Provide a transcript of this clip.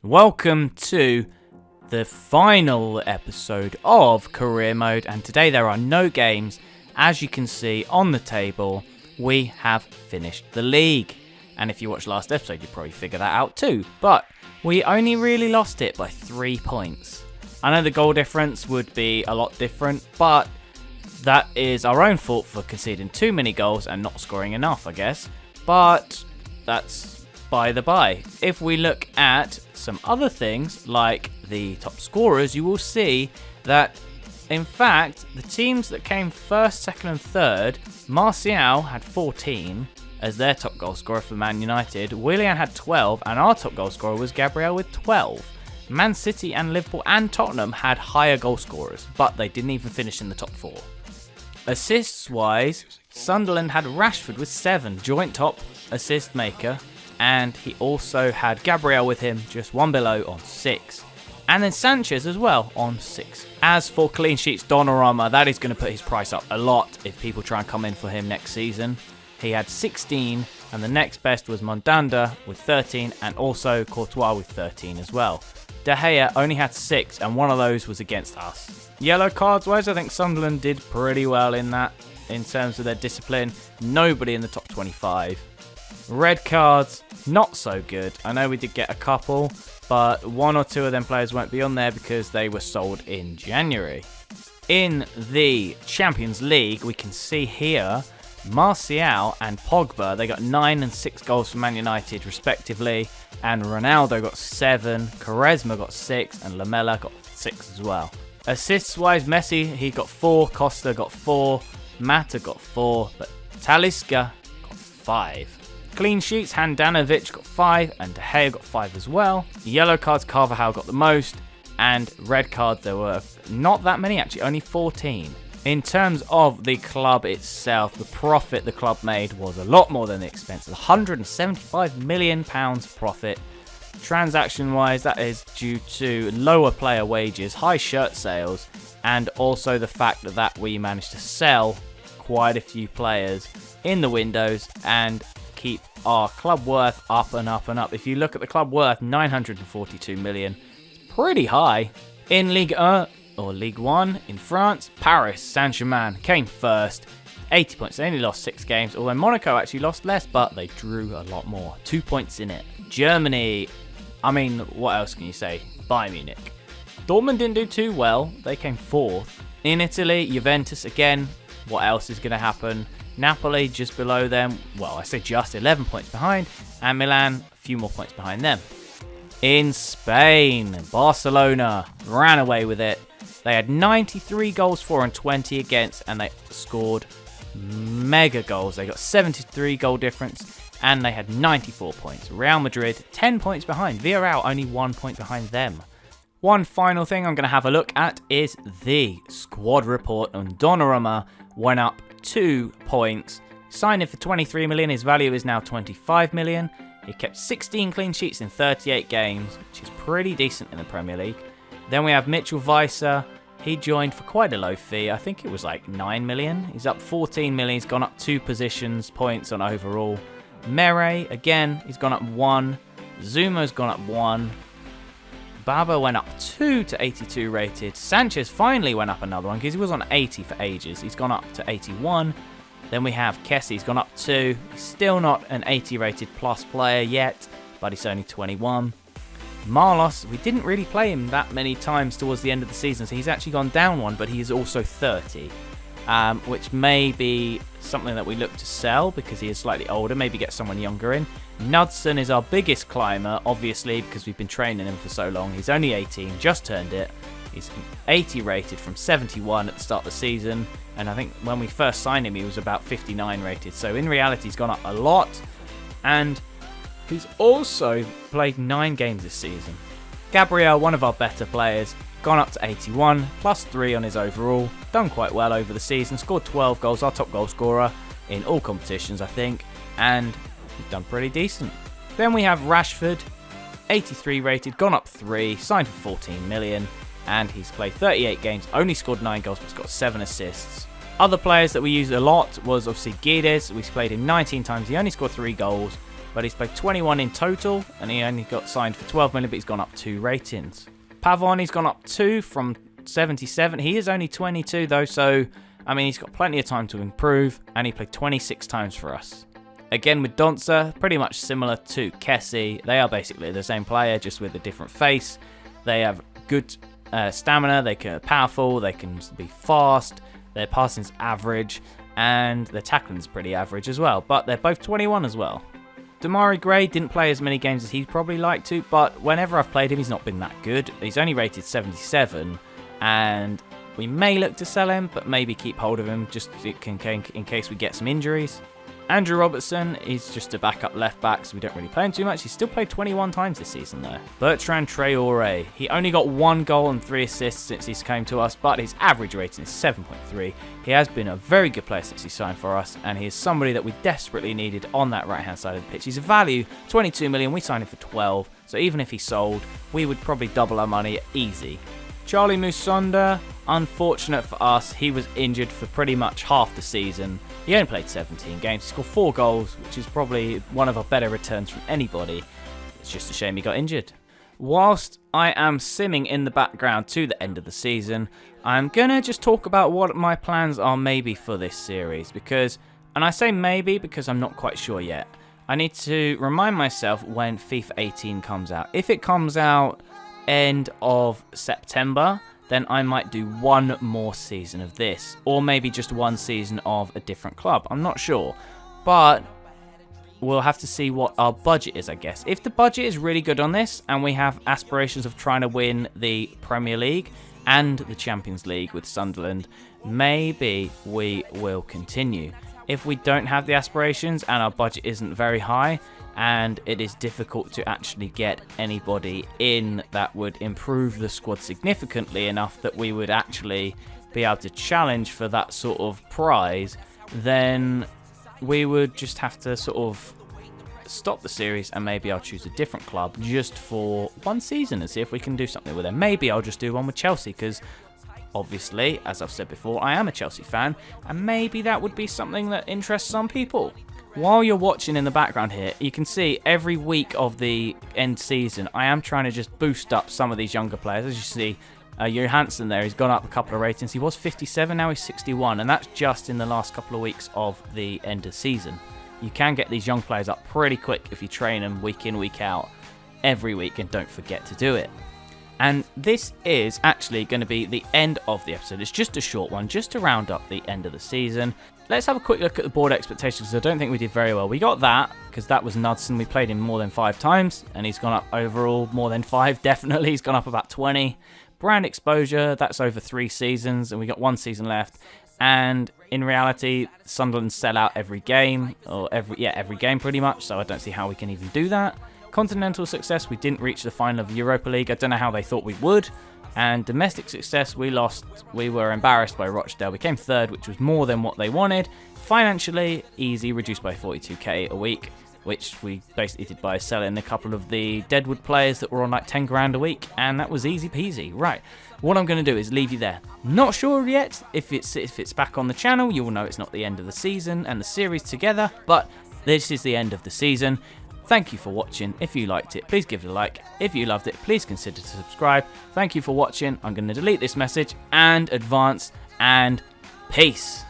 Welcome to the final episode of Career Mode, and today there are no games. As you can see on the table, we have finished the league. And if you watched last episode, you probably figured that out too. But we only really lost it by 3 points. I know the goal difference would be a lot different, but that is our own fault for conceding too many goals and not scoring enough, I guess. But that's by the by. If we look at some other things, like the top scorers, you will see that, in fact, the teams that came first, second and third, Martial had 14 as their top goal scorer for Man United, Willian had 12, and our top goal scorer was Gabriel with 12. Man City and Liverpool and Tottenham had higher goal scorers, but they didn't even finish in the top 4. Assists-wise, Sunderland had Rashford with 7, joint top assist maker, and he also had Gabriel with him, just one below on 6. And then Sanchez as well on 6. As for clean sheets, Donnarumma, that is going to put his price up a lot if people try and come in for him next season. He had 16, and the next best was Mandanda with 13, and also Courtois with 13 as well. De Gea only had 6, and one of those was against us. Yellow cards wise, I think Sunderland did pretty well in that, in terms of their discipline. Nobody in the top 25. Red cards, not so good. I know we did get a couple, but 1 or 2 of them players won't be on there because they were sold in January. In the Champions League, we can see here Martial and Pogba, they got 9 and 6 goals for Man United respectively, and Ronaldo got 7, Quaresma got 6, and Lamela got 6 as well. Assists wise, Messi, he got 4, Costa got 4, Mata got 4, but Talisca got 5. Clean sheets, Handanovic got 5, and De Gea got 5 as well. Yellow cards, Carvajal got the most, and red cards, there were not that many actually, only 14. In terms of the club itself, the profit the club made was a lot more than the expenses. £175 million profit. Transaction-wise, that is due to lower player wages, high shirt sales, and also the fact that we managed to sell quite a few players in the windows and keep our club worth up and up and up. If you look at the club worth, 942 million, pretty high. In Ligue 1, or Ligue 1 in France, Paris Saint-Germain came first, 80 points. They only lost 6 games, although Monaco actually lost less, but they drew a lot more. 2 points in it. Germany, I mean, what else can you say? Bayern Munich. Dortmund didn't do too well. They came 4th. In Italy, Juventus again. What else is going to happen? Napoli just below them. Well, I say just 11 points behind. And Milan, a few more points behind them. In Spain, Barcelona ran away with it. They had 93 goals for and 20 against, and they scored mega goals. They got 73 goal difference, and they had 94 points. Real Madrid, 10 points behind. Villarreal, only 1 point behind them. One final thing I'm going to have a look at is the squad report, and Donnarumma went up 2 points. Signed for 23 million. His value is now 25 million. He kept 16 clean sheets in 38 games, which is pretty decent in the Premier League. Then we have Mitchell Weiser. He joined for quite a low fee. I think it was like 9 million. He's up 14 million. He's gone up 2 positions, points on overall. Mere, again, he's gone up 1. Zuma's gone up 1. Baba went up 2 to 82 rated. Sanchez finally went up another one because he was on 80 for ages. He's gone up to 81. Then we have Kessie. He's gone up 2. He's still not an 80 rated plus player yet, but he's only 21. Marlos, we didn't really play him that many times towards the end of the season, so he's actually gone down 1, but he is also 30, which may be something that we look to sell because he is slightly older, maybe get someone younger in. Knudsen is our biggest climber, obviously, because we've been training him for so long. He's only 18, just turned it. He's 80 rated from 71 at the start of the season, and I think when we first signed him, he was about 59 rated, so in reality, he's gone up a lot, and he's also played 9 games this season. Gabriel, one of our better players, gone up to 81, plus 3 on his overall. Done quite well over the season, scored 12 goals, our top goal scorer in all competitions, I think, and he's done pretty decent. Then we have Rashford, 83 rated, gone up 3, signed for 14 million, and he's played 38 games, only scored 9 goals, but he's got 7 assists. Other players that we used a lot was obviously Guedes. We played him 19 times, he only scored 3 goals, but he's played 21 in total, and he only got signed for 12 million, but he's gone up 2 ratings. Pavon, he's gone up 2 from 77. He is only 22 though, so I mean, he's got plenty of time to improve, and he played 26 times for us. Again with Donza, pretty much similar to Kessie. They are basically the same player, just with a different face. They have good stamina, they can powerful, they can be fast, their passing's average, and their tackling's pretty average as well. But they're both 21 as well. Damari Gray didn't play as many games as he'd probably like to, but whenever I've played him, he's not been that good. He's only rated 77, and we may look to sell him, but maybe keep hold of him just in case we get some injuries. Andrew Robertson is just a backup left back, so we don't really play him too much. He's still played 21 times this season though. Bertrand Traoré, he only got 1 goal and 3 assists since he's came to us, but his average rating is 7.3. He has been a very good player since he signed for us, and he is somebody that we desperately needed on that right hand side of the pitch. He's a value 22 million, we signed him for 12, so even if he sold, we would probably double our money easy. Charlie Musonda, unfortunate for us, he was injured for pretty much half the season. He only played 17 games, he scored 4 goals, which is probably one of our better returns from anybody. It's just a shame he got injured. Whilst I am simming in the background to the end of the season, I'm going to just talk about what my plans are maybe for this series, because, and I say maybe because I'm not quite sure yet. I need to remind myself when FIFA 18 comes out. If it comes out end of September, then I might do 1 more season of this, or maybe just 1 season of a different club. I'm not sure, but we'll have to see what our budget is, I guess. If the budget is really good on this, and we have aspirations of trying to win the Premier League and the Champions League with Sunderland, maybe we will continue. If we don't have the aspirations and our budget isn't very high, and it is difficult to actually get anybody in that would improve the squad significantly enough that we would actually be able to challenge for that sort of prize, then we would just have to sort of stop the series, and maybe I'll choose a different club just for 1 season and see if we can do something with them. Maybe I'll just do one with Chelsea, because obviously, as I've said before, I am a Chelsea fan, and maybe that would be something that interests some people. While you're watching in the background here, you can see every week of the end season, I am trying to just boost up some of these younger players. As you see, Johansson there, he's gone up a couple of ratings. He was 57, now he's 61, and that's just in the last couple of weeks of the end of season. You can get these young players up pretty quick if you train them week in, week out, every week, and don't forget to do it. And this is actually going to be the end of the episode. It's just a short one, just to round up the end of the season. Let's have a quick look at the board expectations, because I don't think we did very well. We got that, because that was Knudsen. We played him more than 5 times, and he's gone up overall more than 5, definitely. He's gone up about 20. Brand exposure, that's over 3 seasons, and we got 1 season left. And in reality, Sunderland sell out every game, or every game pretty much, so I don't see how we can even do that. Continental success, we didn't reach the final of Europa League. I don't know how they thought we would. And domestic success, we lost. We were embarrassed by Rochdale. We came 3rd, which was more than what they wanted. Financially, easy, reduced by 42k a week, which we basically did by selling a couple of the Deadwood players that were on like 10 grand a week, and that was easy peasy. Right, what I'm going to do is leave you there. Not sure yet if it's back on the channel. You will know it's not the end of the season and the series together, but this is the end of the season. Thank you for watching. If you liked it, please give it a like. If you loved it, please consider to subscribe. Thank you for watching. I'm going to delete this message and advance, and peace.